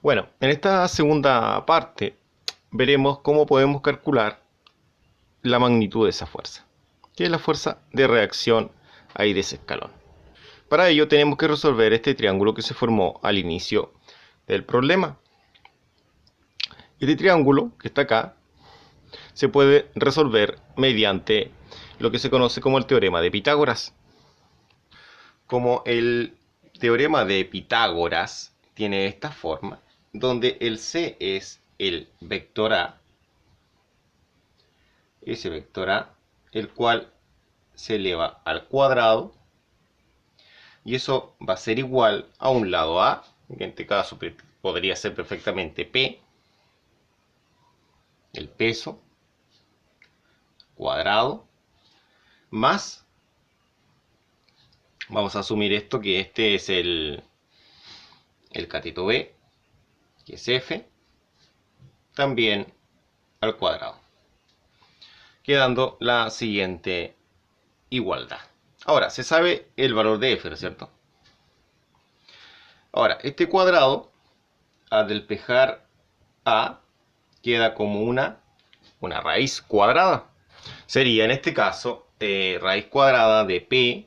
Bueno, en esta segunda parte veremos cómo podemos calcular la magnitud de esa fuerza, que es la fuerza de reacción ahí de ese escalón. Para ello tenemos que resolver este triángulo que se formó al inicio del problema. Este triángulo que está acá se puede resolver mediante lo que se conoce como el teorema de Pitágoras. Como el teorema de Pitágoras tiene esta forma, donde el C es el vector A, ese vector A, el cual se eleva al cuadrado, y eso va a ser igual a un lado A, que en este caso podría ser perfectamente P, el peso, cuadrado, más, vamos a asumir esto, que este es el cateto B, que es F, también al cuadrado, quedando la siguiente igualdad. Ahora, se sabe el valor de F, ¿no es cierto? Ahora, este cuadrado, al despejar A, queda como una raíz cuadrada. Sería en este caso raíz cuadrada de P, en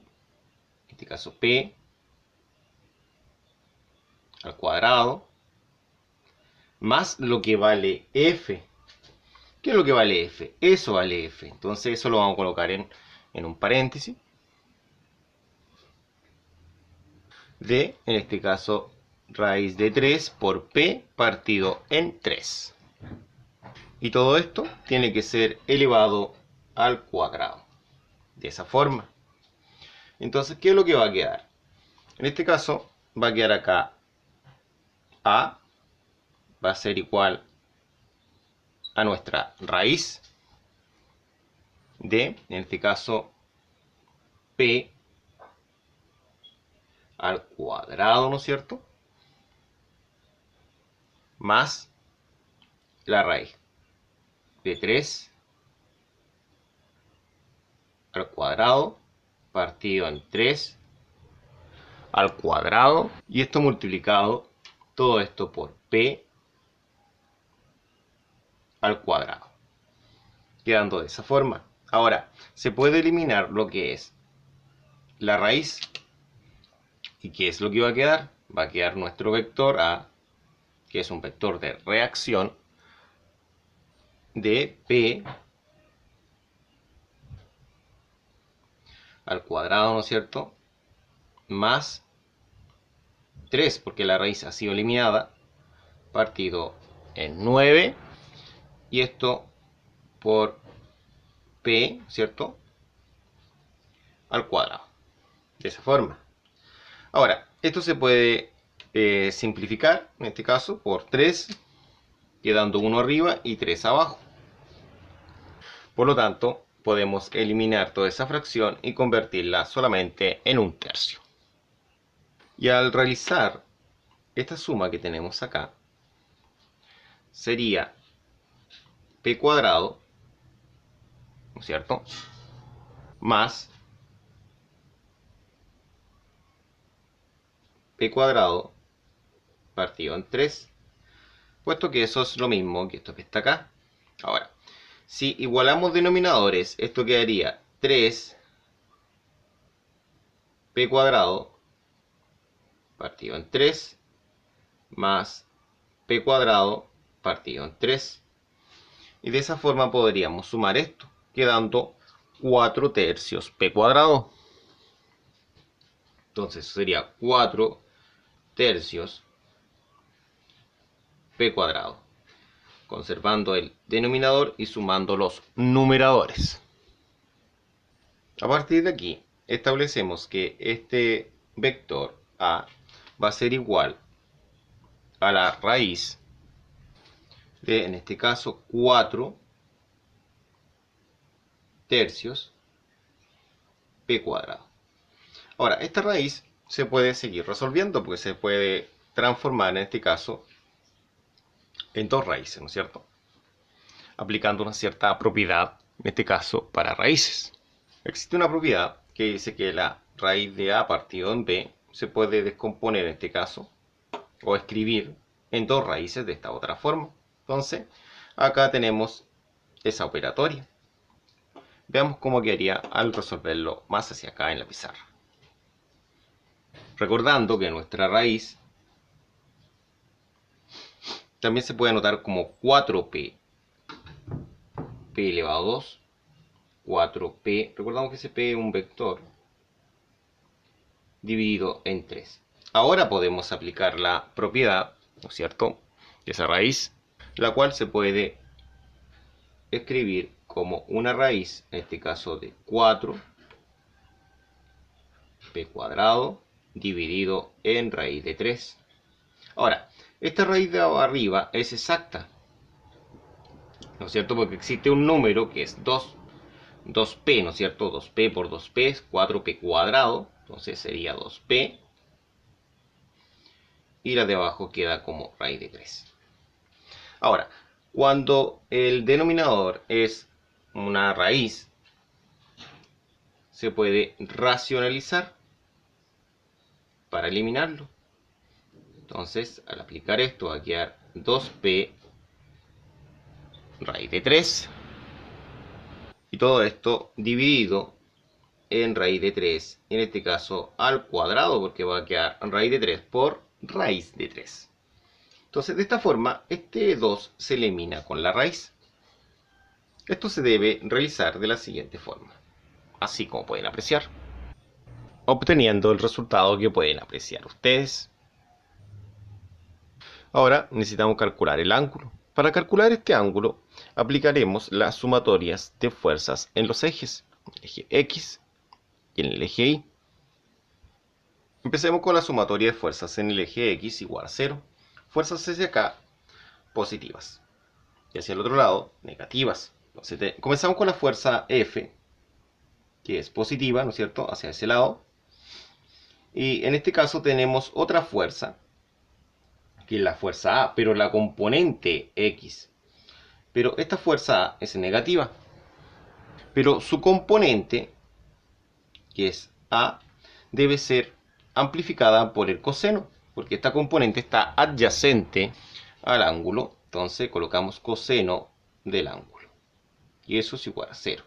este caso P al cuadrado, más lo que vale F. ¿Qué es lo que vale F? Eso vale F. Entonces eso lo vamos a colocar en un paréntesis. De, en este caso, raíz de 3 por P partido en 3. Y todo esto tiene que ser elevado al cuadrado. De esa forma. Entonces, ¿qué es lo que va a quedar? En este caso, va a quedar acá A va a ser igual a nuestra raíz de, en este caso, P al cuadrado, ¿no es cierto? Más la raíz de 3 al cuadrado partido en 3 al cuadrado, y esto multiplicado, todo esto por P al cuadrado, quedando de esa forma. Ahora, se puede eliminar lo que es la raíz, y ¿qué es lo que va a quedar? Va a quedar nuestro vector A, que es un vector de reacción de P al cuadrado, ¿no es cierto? Más 3, porque la raíz ha sido eliminada, partido en 9, y esto por P, ¿cierto? Al cuadrado, de esa forma. Ahora, esto se puede simplificar, en este caso, por 3, quedando 1 arriba y 3 abajo. Por lo tanto, podemos eliminar toda esa fracción y convertirla solamente en un tercio. Y al realizar esta suma que tenemos acá, sería P cuadrado, ¿no es cierto?, más P cuadrado partido en 3, puesto que eso es lo mismo que esto que está acá. Ahora, si igualamos denominadores, esto quedaría 3 P cuadrado partido en 3 más P cuadrado partido en 3. Y de esa forma podríamos sumar esto, quedando 4 tercios P cuadrado. Entonces sería 4 tercios P cuadrado, conservando el denominador y sumando los numeradores. A partir de aquí, establecemos que este vector A va a ser igual a la raíz de, en este caso, 4 tercios P cuadrado. Ahora, esta raíz se puede seguir resolviendo, porque se puede transformar, en este caso, en dos raíces, ¿no es cierto? Aplicando una cierta propiedad, en este caso, para raíces. Existe una propiedad que dice que la raíz de A partido en B se puede descomponer, en este caso, o escribir en dos raíces de esta otra forma. Entonces, acá tenemos esa operatoria. Veamos cómo quedaría al resolverlo más hacia acá en la pizarra. Recordando que nuestra raíz también se puede anotar como 4p, p elevado a 2, 4p, recordamos que ese p es un vector, dividido en 3. Ahora podemos aplicar la propiedad, ¿no es cierto?, de esa raíz, la cual se puede escribir como una raíz, en este caso de 4p cuadrado, dividido en raíz de 3. Ahora, esta raíz de arriba es exacta, ¿no es cierto? Porque existe un número que es 2p, ¿no es cierto? 2p por 2p es 4p cuadrado, entonces sería 2p. Y la de abajo queda como raíz de 3. Ahora, cuando el denominador es una raíz, se puede racionalizar para eliminarlo. Entonces, al aplicar esto, va a quedar 2p raíz de 3. Y todo esto dividido en raíz de 3. En este caso al cuadrado, porque va a quedar raíz de 3 por raíz de 3. Entonces, de esta forma, este 2 se elimina con la raíz. Esto se debe realizar de la siguiente forma, así como pueden apreciar, obteniendo el resultado que pueden apreciar ustedes. Ahora necesitamos calcular el ángulo. Para calcular este ángulo, aplicaremos las sumatorias de fuerzas en los ejes, el eje X y en el eje Y. Empecemos con la sumatoria de fuerzas en el eje X igual a 0. Fuerzas hacia acá, positivas. Y hacia el otro lado, negativas. Entonces, comenzamos con la fuerza F, que es positiva, ¿no es cierto?, hacia ese lado. Y en este caso tenemos otra fuerza, que es la fuerza A, pero la componente X. Pero esta fuerza A es negativa. Pero su componente, que es A, debe ser amplificada por el coseno, porque esta componente está adyacente al ángulo. Entonces colocamos coseno del ángulo. Y eso es igual a 0.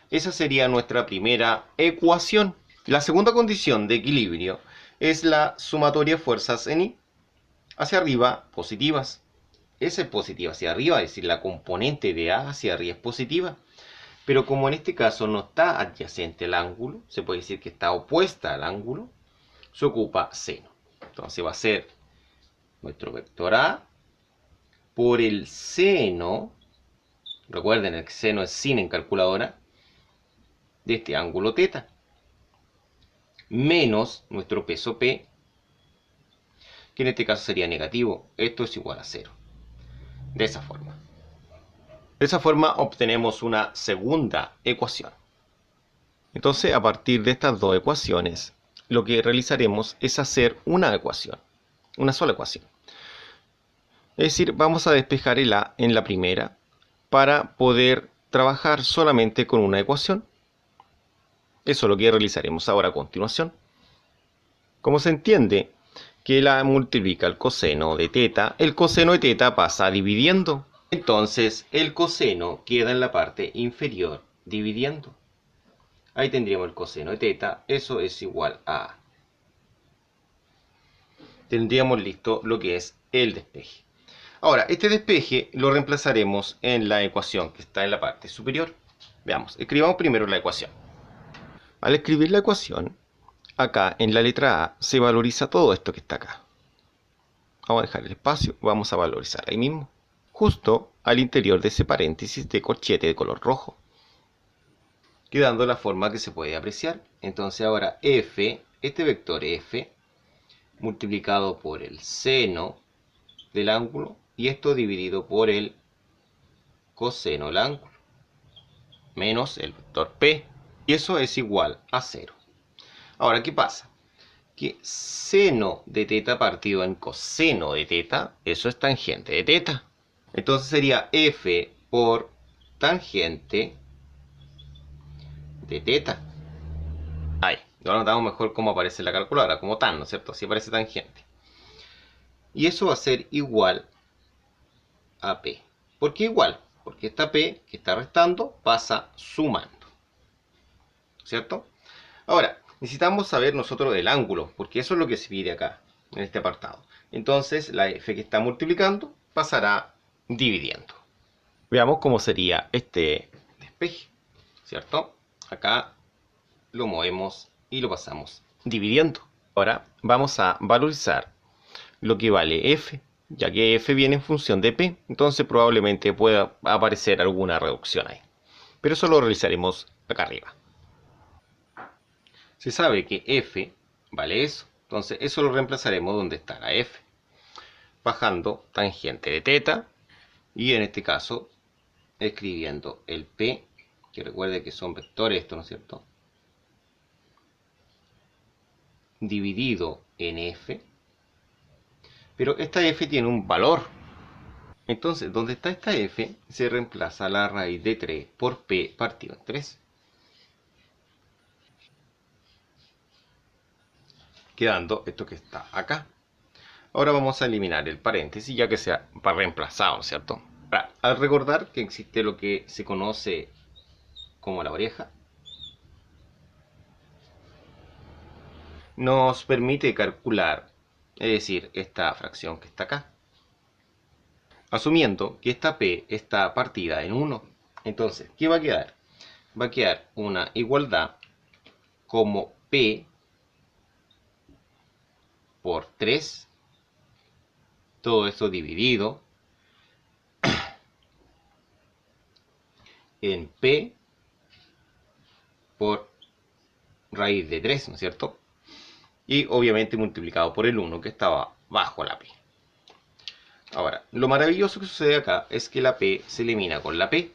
Esa sería nuestra primera ecuación. La segunda condición de equilibrio es la sumatoria de fuerzas en Y. Hacia arriba, positivas. Esa es positiva hacia arriba, es decir, la componente de A hacia arriba es positiva. Pero como en este caso no está adyacente al ángulo, se puede decir que está opuesta al ángulo, se ocupa seno. Entonces va a ser nuestro vector A por el seno, recuerden el seno es sin en calculadora, de este ángulo θ, menos nuestro peso P, que en este caso sería negativo. Esto es igual a 0. De esa forma. De esa forma obtenemos una segunda ecuación. Entonces, a partir de estas dos ecuaciones, lo que realizaremos es hacer una ecuación, una sola ecuación. Es decir, vamos a despejar el A en la primera para poder trabajar solamente con una ecuación. Eso es lo que realizaremos ahora a continuación. Como se entiende que la multiplica el coseno de θ, el coseno de θ pasa dividiendo. Entonces el coseno queda en la parte inferior dividiendo. Ahí tendríamos el coseno de θ, eso es igual a A. Tendríamos listo lo que es el despeje. Ahora, este despeje lo reemplazaremos en la ecuación que está en la parte superior. Veamos, escribamos primero la ecuación. Al escribir la ecuación, acá en la letra A se valoriza todo esto que está acá. Vamos a dejar el espacio, vamos a valorizar ahí mismo, justo al interior de ese paréntesis de corchete de color rojo, quedando la forma que se puede apreciar. Entonces ahora f, este vector f, multiplicado por el seno del ángulo, y esto dividido por el coseno del ángulo, menos el vector p, y eso es igual a 0. Ahora, ¿qué pasa? Que seno de θ partido en coseno de θ, eso es tangente de θ. Entonces sería f por tangente de θ. Ahí, lo notamos mejor cómo aparece en la calculadora, como tan, ¿no es cierto? Así aparece tangente. Y eso va a ser igual a P. ¿Por qué igual? Porque esta P que está restando pasa sumando, ¿cierto? Ahora, necesitamos saber nosotros el ángulo, porque eso es lo que se pide acá, en este apartado. Entonces, la F que está multiplicando pasará dividiendo. Veamos cómo sería este despeje, ¿cierto? Acá lo movemos y lo pasamos dividiendo. Ahora vamos a valorizar lo que vale F, ya que F viene en función de P, entonces probablemente pueda aparecer alguna reducción ahí. Pero eso lo realizaremos acá arriba. Se sabe que F vale eso, entonces eso lo reemplazaremos donde está la F, bajando tangente de teta, y en este caso escribiendo el P, que recuerde que son vectores esto, ¿no es cierto?, dividido en F, pero esta F tiene un valor. Entonces, donde está esta F, se reemplaza la raíz de 3 por P partido en 3. Quedando esto que está acá. Ahora vamos a eliminar el paréntesis, ya que sea para reemplazado, ¿no es cierto? Ahora, al recordar que existe lo que se conoce como la oreja, nos permite calcular, es decir, esta fracción que está acá, asumiendo que esta P está partida en 1. Entonces, ¿qué va a quedar? Va a quedar una igualdad como P por 3, todo esto dividido en P por raíz de 3, ¿no es cierto? Y obviamente multiplicado por el 1 que estaba bajo la P. Ahora, lo maravilloso que sucede acá es que la P se elimina con la P,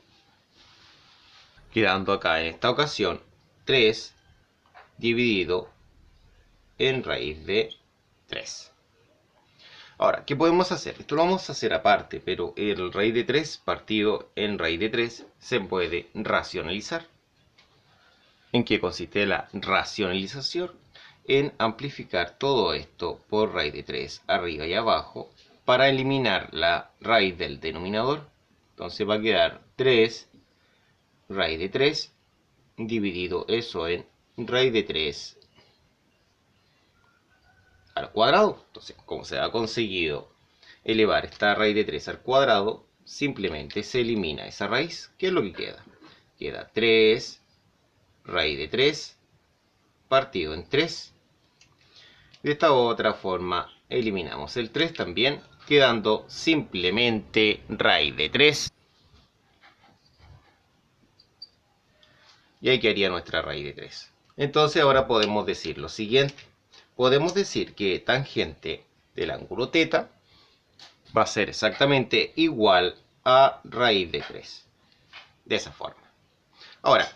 quedando acá en esta ocasión 3 dividido en raíz de 3. Ahora, ¿qué podemos hacer? Esto lo vamos a hacer aparte, pero el raíz de 3 partido en raíz de 3 se puede racionalizar. ¿En qué consiste la racionalización? En amplificar todo esto por raíz de 3 arriba y abajo para eliminar la raíz del denominador. Entonces va a quedar 3 raíz de 3 dividido eso en raíz de 3 al cuadrado. Entonces, como se ha conseguido elevar esta raíz de 3 al cuadrado, simplemente se elimina esa raíz. ¿Qué es lo que queda? Queda 3 raíz de 3 partido en 3. De esta otra forma eliminamos el 3 también, quedando simplemente raíz de 3. Y ahí quedaría nuestra raíz de 3. Entonces ahora podemos decir lo siguiente. Podemos decir que tangente del ángulo θ va a ser exactamente igual a raíz de 3. De esa forma. Ahora,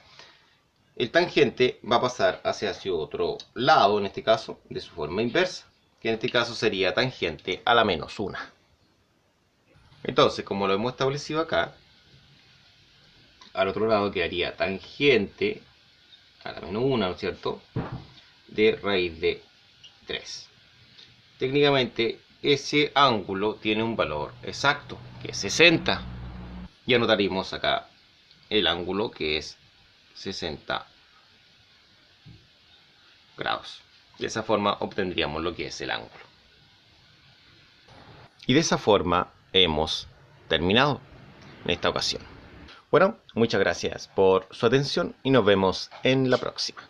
el tangente va a pasar hacia otro lado, en este caso, de su forma inversa, que en este caso sería tangente a la menos 1. Entonces, como lo hemos establecido acá, al otro lado quedaría tangente a la menos 1, ¿no es cierto?, de raíz de 3. Técnicamente, ese ángulo tiene un valor exacto, que es 60. Y anotaremos acá el ángulo, que es 60 grados. De esa forma obtendríamos lo que es el ángulo. Y de esa forma hemos terminado en esta ocasión. Bueno, muchas gracias por su atención y nos vemos en la próxima.